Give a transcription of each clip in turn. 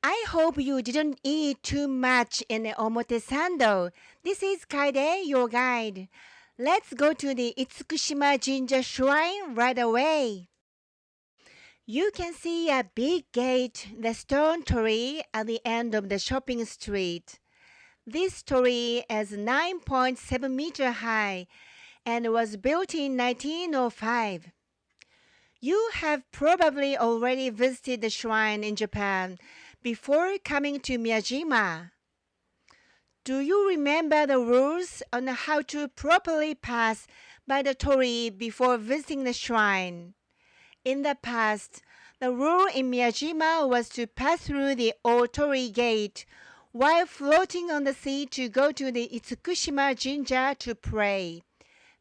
I hope you didn't eat too much in Omotesando. This is Caede, your guide. Let's go to the Itsukushima Jinja Shrine right away. You can see a big gate, the stone torii, at the end of the shopping street. This torii is 9.7 meters high and was built in 1905. You have probably already visited the shrine in Japan before coming to Miyajima. Do you remember the rules on how to properly pass by the torii before visiting the shrine? In the past, the rule in Miyajima was to pass through the old torii gate while floating on the sea to go to the Itsukushima Jinja to pray.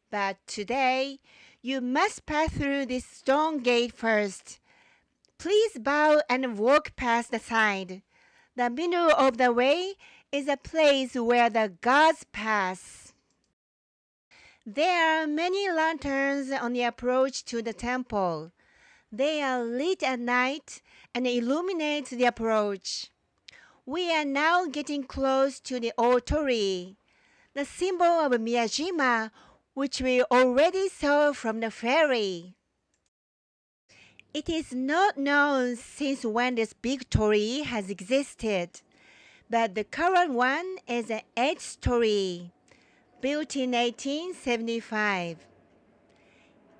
But today, you must pass through this stone gate first. Please bow and walk past the side. The middle of the way is a place where the gods pass. There are many lanterns on the approach to the temple. They are lit at night and illuminate the approach. We are now getting close to the old torii, the symbol of Miyajima, which we already saw from the ferry. It is not known since when this big torii has existed, but the current one is an 8-story, built in 1875.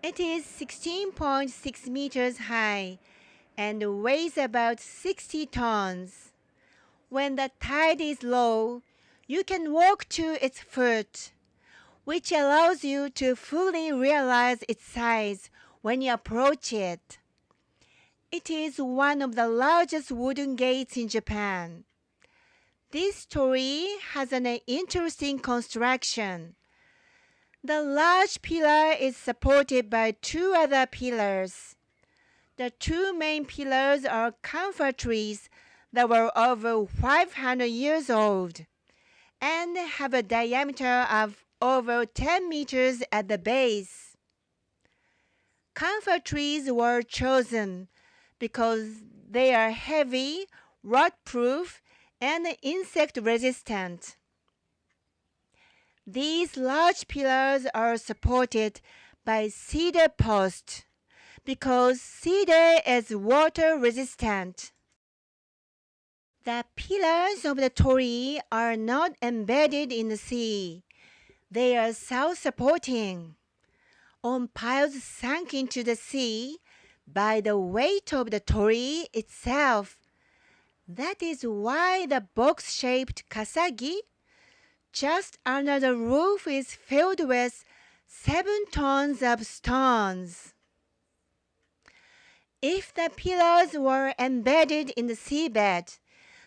It is 16.6 meters high and weighs about 60 tons. When the tide is low, you can walk to its foot, which allows you to fully realize its size when you approach it. It is one of the largest wooden gates in Japan. This torii has an interesting construction. The large pillar is supported by two other pillars. The two main pillars are camphor trees that were over 500 years old and have a diameter of over 10 meters at the base. Camphor trees were chosen because they are heavy, rot-proof, and insect-resistant. These large pillars are supported by cedar posts because cedar is water-resistant. The pillars of the torii are not embedded in the sea. They are self-supporting on piles sunk into the sea by the weight of the torii itself. That is why the box-shaped kasagi just under the roof is filled with 7 tons of stones. If the pillars were embedded in the seabed,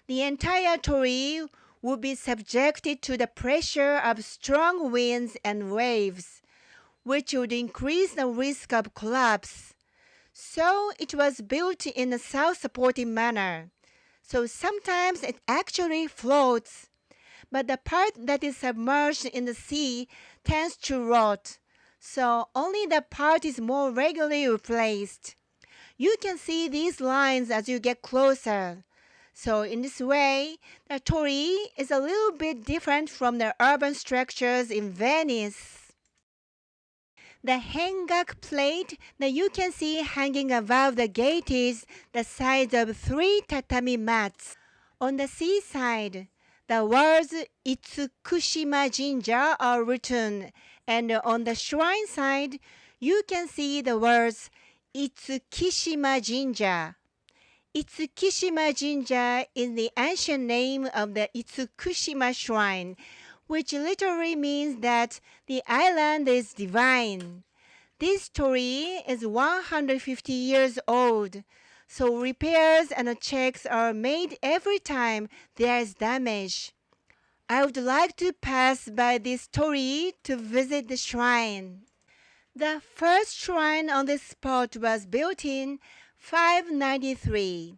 the entire torii would be subjected to the pressure of strong winds and waves, which would increase the risk of collapse. So it was built in a self-supporting manner. So sometimes it actually floats, but the part that is submerged in the sea tends to rot. So only the part is more regularly replaced. You can see these lines as you get closer. So in this way, the torii is a little bit different from the urban structures in Venice. The hangak plate that you can see hanging above the gate is the size of 3 tatami mats. On the seaside, the words Itsukushima Jinja are written, and on the shrine side, you can see the words Itsukishima Jinja. Itsukishima Jinja is the ancient name of the Itsukushima Shrine, which literally means that the island is divine. This torii is 150 years old, so repairs and checks are made every time there is damage. I would like to pass by this torii to visit the shrine. The first shrine on this spot was built in 593,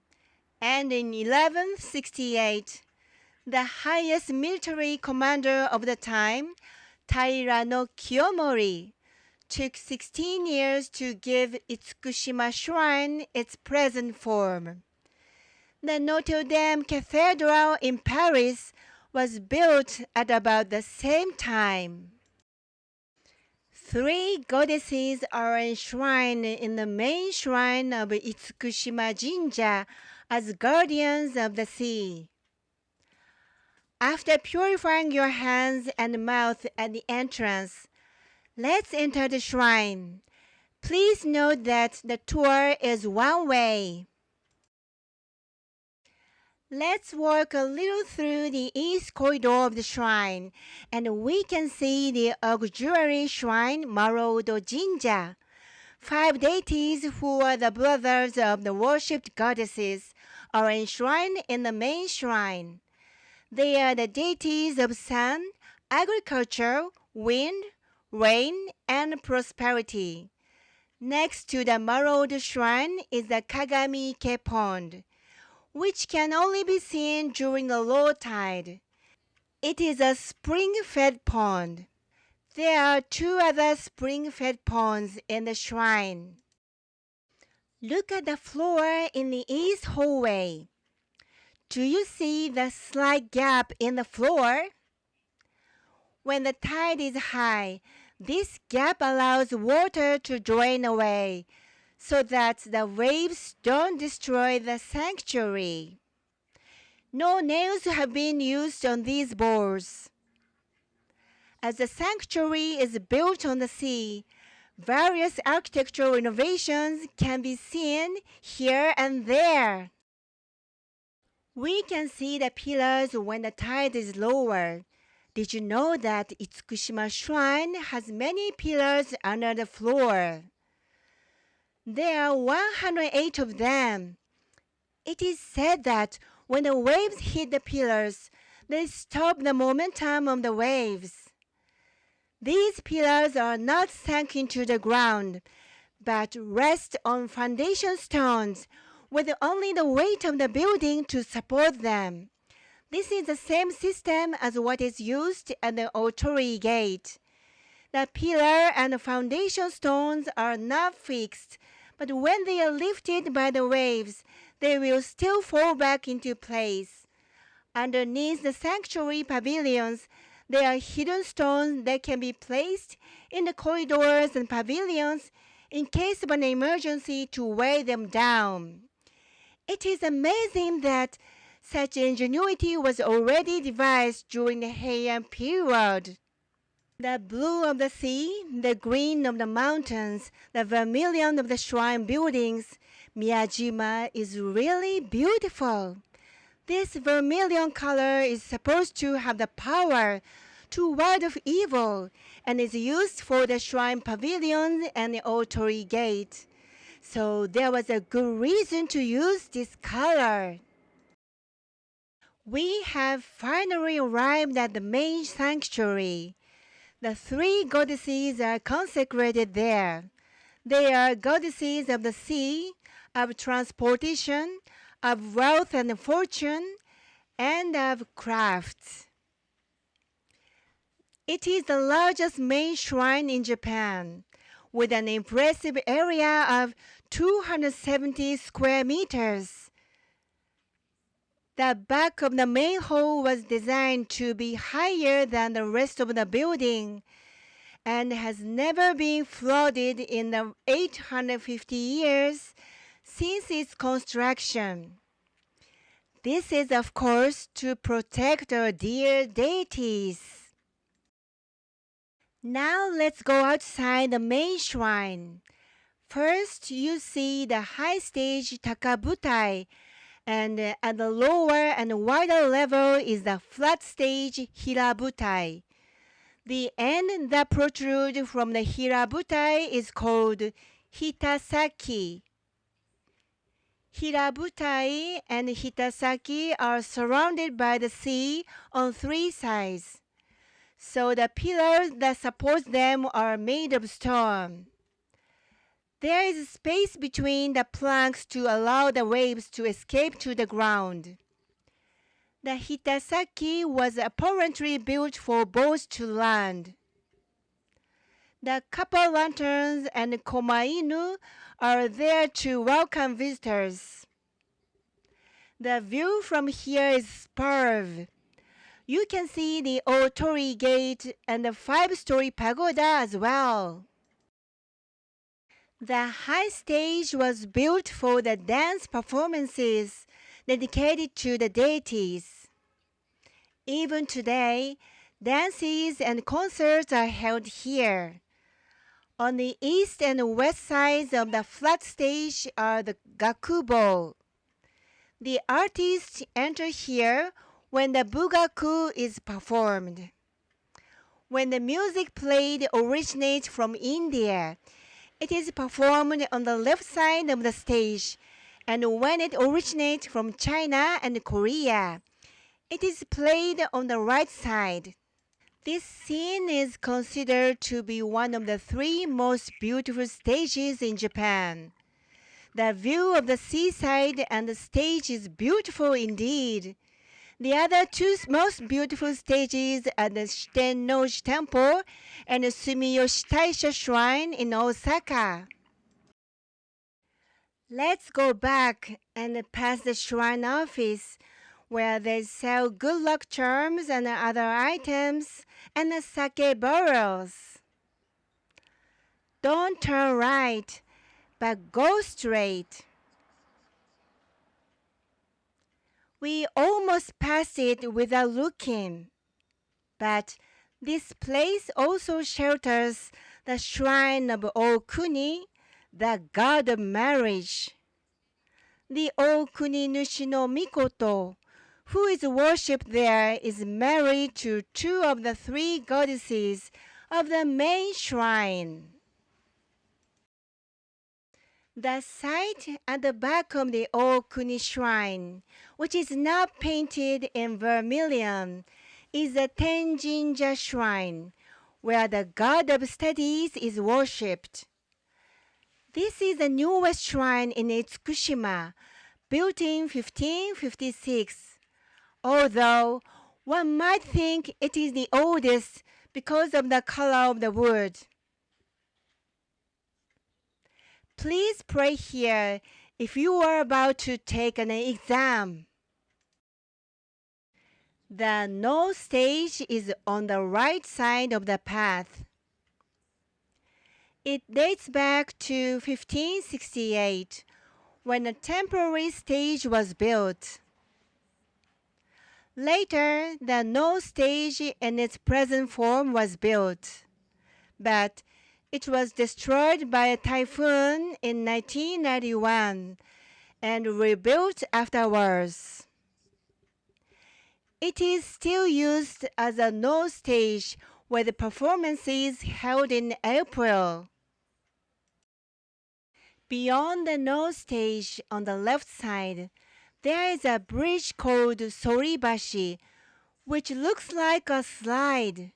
and in 1168, the highest military commander of the time, Taira no Kiyomori, took 16 years to give Itsukushima Shrine its present form. The Notre Dame Cathedral in Paris was built at about the same time. 3 goddesses are enshrined in the main shrine of Itsukushima Jinja as guardians of the sea. After purifying your hands and mouth at the entrance, let's enter the shrine. Please note that the tour is one way. Let's walk a little through the east corridor of the shrine, and we can see the auxiliary shrine Marodo Jinja. 5 deities who are the brothers of the worshipped goddesses are enshrined in the main shrine. They are the deities of sun, agriculture, wind, rain, and prosperity. Next to the Marodo shrine is the Kagami-ike pond, which can only be seen during the low tide. It is a spring-fed pond. There are 2 other spring-fed ponds in the shrine. Look at the floor in the east hallway. Do you see the slight gap in the floor? When the tide is high, this gap allows water to drain away so that the waves don't destroy the sanctuary. No nails have been used on these boards. As the sanctuary is built on the sea, various architectural innovations can be seen here and there. We can see the pillars when the tide is lower. Did you know that Itsukushima Shrine has many pillars under the floor? There are 108 of them. It is said that when the waves hit the pillars, they stop the momentum of the waves. These pillars are not sunk into the ground, but rest on foundation stones with only the weight of the building to support them. This is the same system as what is used at the Otori Gate. The pillar and the foundation stones are not fixed, but when they are lifted by the waves, they will still fall back into place. Underneath the sanctuary pavilions, there are hidden stones that can be placed in the corridors and pavilions in case of an emergency to weigh them down. It is amazing that such ingenuity was already devised during the Heian period. The blue of the sea, the green of the mountains, the vermilion of the shrine buildings, Miyajima is really beautiful. This vermilion color is supposed to have the power to ward off evil and is used for the shrine pavilion and the Otori Gate. So there was a good reason to use this color. We have finally arrived at the main sanctuary. The 3 goddesses are consecrated there. They are goddesses of the sea, of transportation, of wealth and fortune, and of crafts. It is the largest main shrine in Japan, with an impressive area of 270 square meters. The back of the main hall was designed to be higher than the rest of the building and has never been flooded in the 850 years since its construction. This is, of course, to protect our dear deities. Now let's go outside the main shrine. First, you see the high stage Takabutai, and at the lower and wider level is the flat stage Hirabutai. The end that protrudes from the Hirabutai is called Hitasaki. Hirabutai and Hitasaki are surrounded by the sea on 3 sides, so the pillars that support them are made of stone. There is space between the planks to allow the waves to escape to the ground. The Hitasaki was apparently built for boats to land. The couple lanterns and komainu are there to welcome visitors. The view from here is superb. You can see the old Torii Gate and the 5-story pagoda as well. The high stage was built for the dance performances dedicated to the deities. Even today, dances and concerts are held here. On the east and west sides of the flat stage are the gakubo. The artists enter here when the bugaku is performed. When the music played originates from India, it is performed on the left side of the stage, and when it originates from China and Korea, it is played on the right side. This scene is considered to be one of the 3 most beautiful stages in Japan. The view of the seaside and the stage is beautiful indeed. The other 2 most beautiful stages are the Shitennoji Temple and the Sumiyoshi Taisha Shrine in Osaka. Let's go back and past the shrine office, where they sell good luck charms and other items and the sake barrels. Don't turn right, but go straight. We almost passed it without looking. But this place also shelters the shrine of Okuni, the god of marriage. The Okuni Nushi no Mikoto, who is worshipped there, is married to 2 of the 3 goddesses of the main shrine. The site at the back of the Okuni shrine, which is now painted in vermilion, is the Tenjinja shrine, where the god of studies is worshipped. This is the newest shrine in Itsukushima, built in 1556, although one might think it is the oldest because of the color of the wood. Please pray here if you are about to take an exam. The no stage is on the right side of the path. It dates back to 1568, when a temporary stage was built. Later, the no stage in its present form was built, but it was destroyed by a typhoon in 1991 and rebuilt afterwards. It is still used as a no stage with performances held in April. Beyond the no stage on the left side, there is a bridge called Soribashi, which looks like a slide.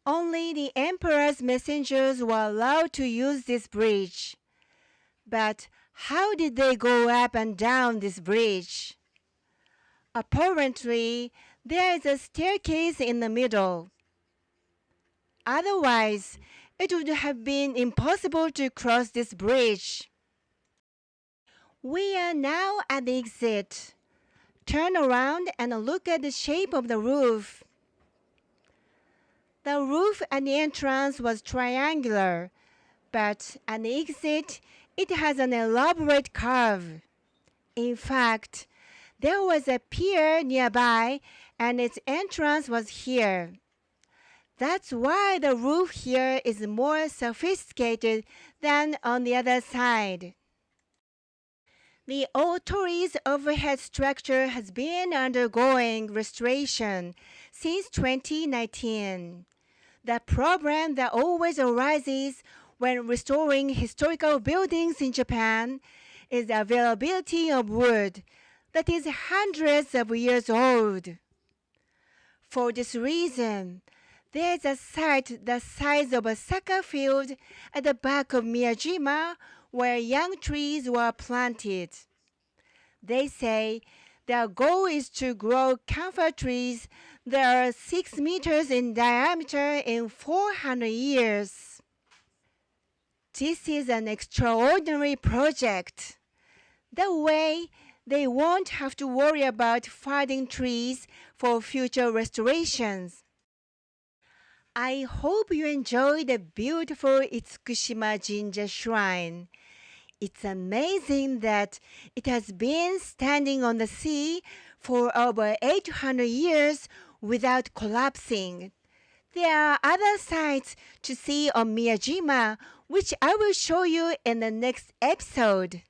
Only the emperor's messengers were allowed to use this bridge. But how did they go up and down this bridge? Apparently, there is a staircase in the middle. Otherwise, it would have been impossible to cross this bridge. We are now at the exit. Turn around and look at the shape of the roof. The roof at the entrance was triangular, but at the exit, it has an elaborate curve. In fact, there was a pier nearby, and its entrance was here. That's why the roof here is more sophisticated than on the other side. The old Torii's overhead structure has been undergoing restoration since 2019. The problem that always arises when restoring historical buildings in Japan is the availability of wood that is hundreds of years old. For this reason, there is a site the size of a soccer field at the back of Miyajima where young trees were planted. They say their goal is to grow camphor trees that are 6 meters in diameter in 400 years. This is an extraordinary project. The way They won't have to worry about fighting trees for future restorations. I hope you enjoy the beautiful Itsukushima Jinja Shrine. It's amazing that it has been standing on the sea for over 800 years without collapsing. There are other sites to see on Miyajima, which I will show you in the next episode.